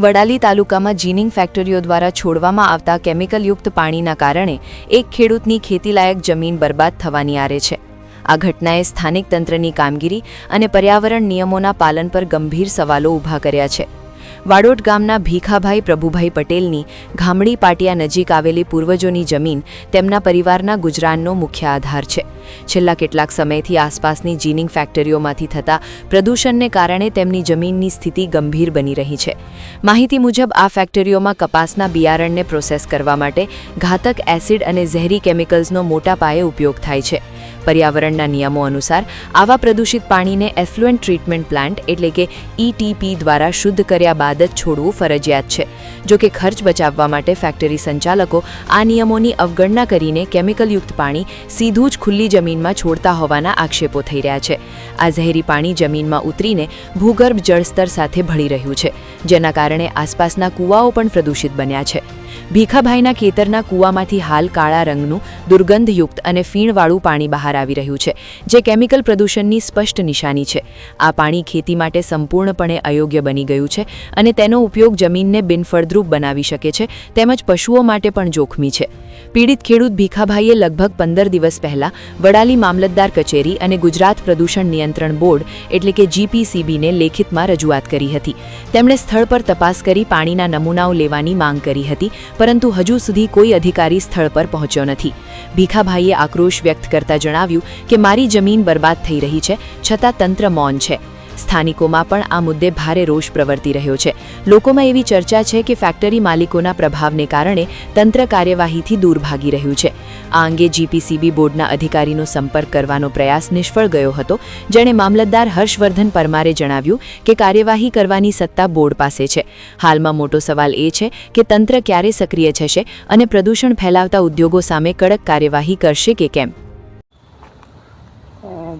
વડાલી તાલુકામાં જીનિંગ ફેક્ટરીઓ દ્વારા છોડવામાં આવતા કેમિકલયુક્ત પાણીના કારણે એક ખેડૂતની ખેતીલાયક જમીન બરબાદ થવાની આરે છે। આ ઘટનાએ સ્થાનિક તંત્રની કામગીરી અને પર્યાવરણ નિયમોના પાલન પર ગંભીર સવાલો ઊભા કર્યા છે। વાડોદ ગામના ભીખાભાઈ પ્રભુભાઈ પટેલની ગામડી પાટિયા નજીક આવેલી પૂર્વજોની જમીન તેમના પરિવારના ગુજરાનનો મુખ્ય આધાર છે। છેલ્લા કેટલાક સમયથી આસપાસની જીનિંગ ફેક્ટરીઓમાંથી થતા પ્રદૂષણને કારણે તેમની જમીનની સ્થિતિ ગંભીર બની રહી છે। માહિતી મુજબ આ ફેક્ટરીઓમાં કપાસના બિયારણને પ્રોસેસ કરવા માટે ઘાતક એસિડ અને ઝેરી કેમિકલ્સનો મોટા પાયે ઉપયોગ થાય છે। પર્યાવરણના નિયમો અનુસાર આવા પ્રદૂષિત પાણીને એફ્લુએન્ટ ટ્રીટમેન્ટ પ્લાન્ટ એટલે કે ETP દ્વારા શુદ્ધ કર્યા બાદ જ છોડવું ફરજિયાત છે। જો કે ખર્ચ બચાવવા માટે ફેક્ટરી સંચાલકો આ નિયમોની અવગણના કરીને કેમિકલયુક્ત પાણી સીધું જ ખુલ્લી જમીનમાં છોડતા હોવાના આક્ષેપો થઈ રહ્યા છે। આ ઝેરી પાણી જમીનમાં ઉતરીને ભૂગર્ભ જળસ્તર સાથે ભળી રહ્યું છે, જેના કારણે આસપાસના કૂવાઓ પણ પ્રદૂષિત બન્યા છે। ભીખાભાઈના ખેતરના કૂવામાંથી હાલ કાળા રંગનું દુર્ગંધયુક્ત અને ફીણવાળું પાણી બહાર આવી રહ્યું છે, જે કેમિકલ પ્રદૂષણની સ્પષ્ટ નિશાની છે। આ પાણી ખેતી માટે સંપૂર્ણપણે અયોગ્ય બની ગયું છે અને તેનો ઉપયોગ જમીનને બિનફળદ્રુપ બનાવી શકે છે તેમજ પશુઓ માટે પણ જોખમી છે। પીડિત ખેડૂત ભીખાભાઈએ લગભગ 15 દિવસ પહેલા વડાલી મામલતદાર કચેરી અને ગુજરાત પ્રદૂષણ નિયંત્રણ બોર્ડ એટલે કે GPCBને લેખિતમાં રજૂઆત કરી હતી। તેમણે સ્થળ પર તપાસ કરી પાણીના નમૂનાઓ લેવાની માંગ કરી હતી, પરંતુ હજુ સુધી કોઈ અધિકારી સ્થળ પર પહોંચ્યો નથી। ભીખાભાઈએ આક્રોશ વ્યક્ત કરતા જણાવ્યું કે મારી જમીન બરબાદ થઈ રહી છે, છતાં તંત્ર મૌન છે। સ્થાનિકોમાં પણ આ મુદ્દે ભારે રોષ પ્રવર્તી રહ્યો છે। લોકોમાં એવી ચર્ચા છે કે ફેક્ટરી માલિકોના પ્રભાવને કારણે તંત્ર કાર્યવાહીથી દૂર ભાગી રહ્યું છે। આ અંગે GPCB બોર્ડના અધિકારીનો સંપર્ક કરવાનો પ્રયાસ નિષ્ફળ ગયો હતો, જેણે મામલતદાર હર્ષવર્ધન પરમારે જણાવ્યું કે કાર્યવાહી કરવાની સત્તા બોર્ડ પાસે છે। હાલમાં મોટો સવાલ એ છે કે તંત્ર ક્યારે સક્રિય થશે અને પ્રદૂષણ ફેલાવતા ઉદ્યોગો સામે કડક કાર્યવાહી કરશે કે કેમ।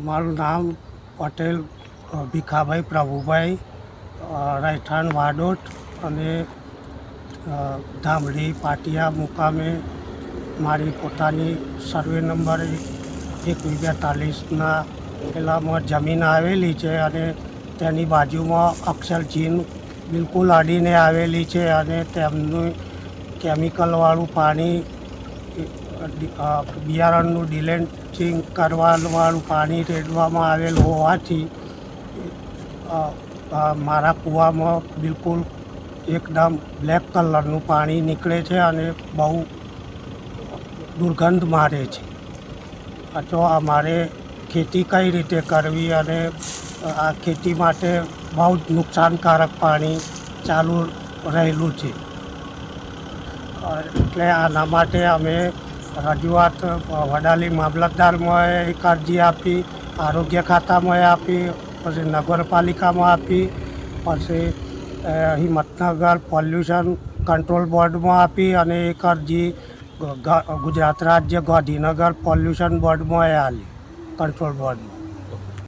મારું નામ પટેલ ભીખાભાઈ પ્રભુભાઈ, રહેઠાણ વાડોદ અને ગામડી પાટિયા મુકામે મારી પોતાની સર્વે નંબર 142ના પેલામાં જમીન આવેલી છે અને તેની બાજુમાં અક્ષર જીન બિલકુલ અડીને આવેલી છે અને તેમનું કેમિકલવાળું પાણી બિયારણનું ડિલેન્ચિંગ કરવાવાળું પાણી રેડવામાં આવેલ હોવાથી મારા કૂવામાં બિલકુલ એકદમ બ્લેક કલરનું પાણી નીકળે છે અને બહુ દુર્ગંધ મારે છે। તો અમારે ખેતી કઈ રીતે કરવી અને આ ખેતી માટે બહુ જ નુકસાનકારક પાણી ચાલુ રહેલું છે। એટલે આના માટે અમે રજૂઆત વડાલી મામલતદારમાં એક અરજી આપી, આરોગ્ય ખાતામાં આપી, પછી નગરપાલિકામાં આપી, પછી હિંમતનગર પોલ્યુશન કંટ્રોલ બોર્ડમાં આપી અને એક અરજી ગુજરાત રાજ્ય ગાંધીનગર પોલ્યુશન બોર્ડમાં આવી, કંટ્રોલ બોર્ડમાં।